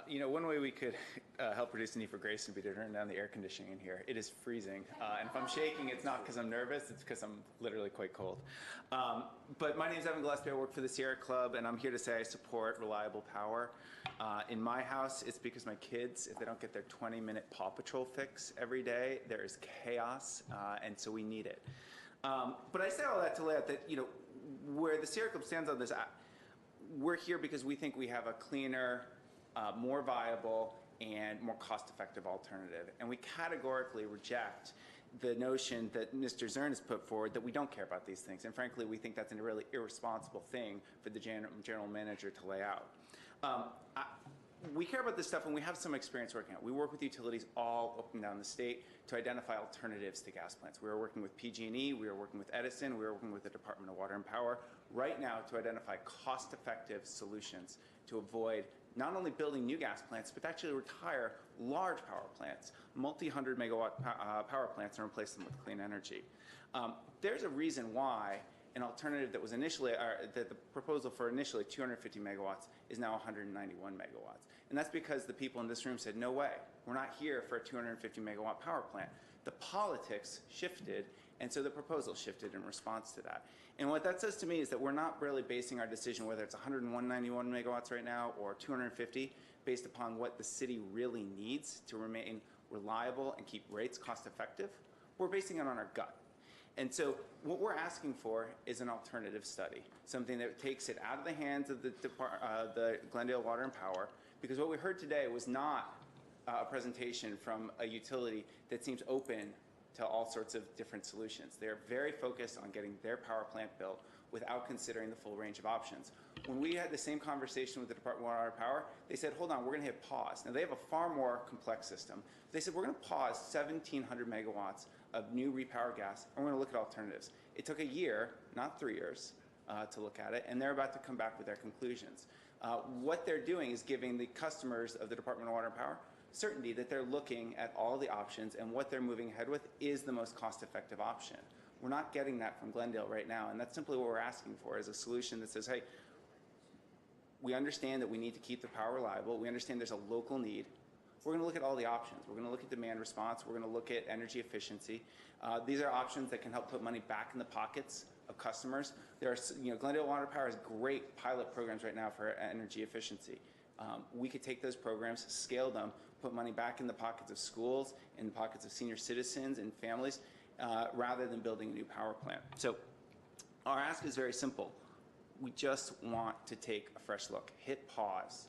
One way we could help reduce the need for grace would be to turn down the air conditioning in here. It is freezing, and if I'm shaking, it's not because I'm nervous, it's because I'm literally quite cold. But my name is Evan Gillespie, I work for the Sierra Club, and I'm here to say I support reliable power. In my house, it's because my kids, if they don't get their 20-minute Paw Patrol fix every day, there is chaos, and so we need it. But I say all that to lay out that, where the Sierra Club stands on this, we're here because we think we have a cleaner, more viable, and more cost-effective alternative. And we categorically reject the notion that Mr. Zern has put forward that we don't care about these things. And frankly, we think that's a really irresponsible thing for the general manager to lay out. We care about this stuff and we have some experience working on it. We work with utilities all up and down the state to identify alternatives to gas plants. We are working with PG&E, we are working with Edison, we are working with the Department of Water and Power right now to identify cost-effective solutions to avoid not only building new gas plants, but actually retire large power plants, multi-hundred megawatt power plants, and replace them with clean energy. There's a reason why an alternative that was initially, that the proposal for initially 250 megawatts is now 191 megawatts. And that's because the people in this room said, no way, we're not here for a 250 megawatt power plant. The politics shifted, and so the proposal shifted in response to that. And what that says to me is that we're not really basing our decision whether it's 191 megawatts right now or 250 based upon what the city really needs to remain reliable and keep rates cost effective. We're basing it on our gut. And so what we're asking for is an alternative study, something that takes it out of the hands of the Glendale Water and Power, because what we heard today was not a presentation from a utility that seems open to all sorts of different solutions. They're very focused on getting their power plant built without considering the full range of options. When we had the same conversation with the Department of Water and Power, they said, hold on, we're going to hit pause. Now, they have a far more complex system. They said, we're going to pause 1,700 megawatts of new repower gas, and we're going to look at alternatives. It took a year, not 3 years, to look at it, and they're about to come back with their conclusions. What they're doing is giving the customers of the Department of Water and Power certainty that they're looking at all the options, and what they're moving ahead with is the most cost-effective option. We're not getting that from Glendale right now, and that's simply what we're asking for, is a solution that says, hey, we understand that we need to keep the power reliable. We understand there's a local need. We're going to look at all the options. We're going to look at demand response. We're going to look at energy efficiency. These are options that can help put money back in the pockets of customers. There are, Glendale Water Power has great pilot programs right now for energy efficiency. We could take those programs, scale them, put money back in the pockets of schools, in the pockets of senior citizens and families, rather than building a new power plant. So our ask is very simple. We just want to take a fresh look. Hit pause.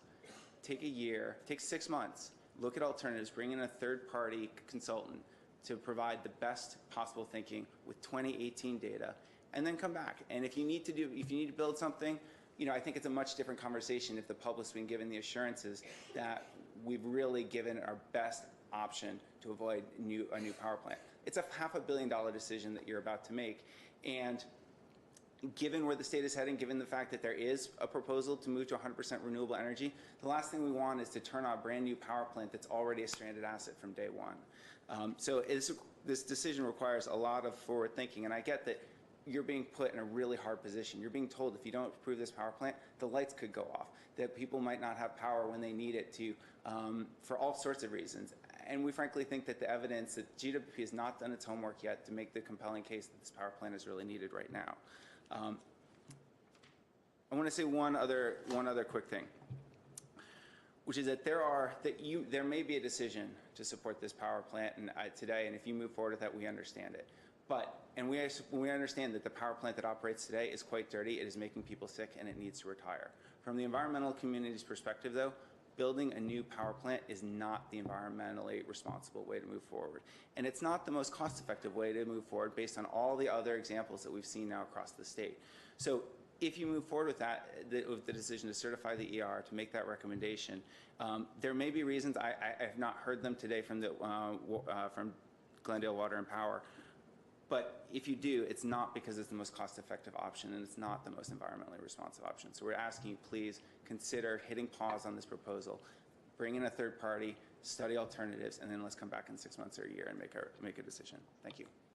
Take a year, take 6 months, look at alternatives, bring in a third-party consultant to provide the best possible thinking with 2018 data, and then come back. And if you need to build something, I think it's a much different conversation if the public's been given the assurances that we've really given our best option to avoid a new power plant. It's a $500 million decision that you're about to make, and given where the state is heading, given the fact that there is a proposal to move to 100% renewable energy, the last thing we want is to turn on a brand new power plant that's already a stranded asset from day one. So this decision requires a lot of forward thinking, and I get that you're being put in a really hard position. You're being told if you don't approve this power plant, the lights could go off, that people might not have power when they need it to, for all sorts of reasons. And we frankly think that the evidence that GWP has not done its homework yet to make the compelling case that this power plant is really needed right now. I want to say one other quick thing, which is that there may be a decision to support this power plant today, and if you move forward with that, we understand it. And we understand that the power plant that operates today is quite dirty, it is making people sick, and it needs to retire. From the environmental community's perspective, though, building a new power plant is not the environmentally responsible way to move forward. And it's not the most cost-effective way to move forward based on all the other examples that we've seen now across the state. So if you move forward with that, with the decision to certify the ER, to make that recommendation, there may be reasons, I have not heard them today from Glendale Water and Power, but if you do, it's not because it's the most cost-effective option, and it's not the most environmentally responsive option. So we're asking you, please consider hitting pause on this proposal, bring in a third party, study alternatives, and then let's come back in 6 months or a year and make a decision. Thank you.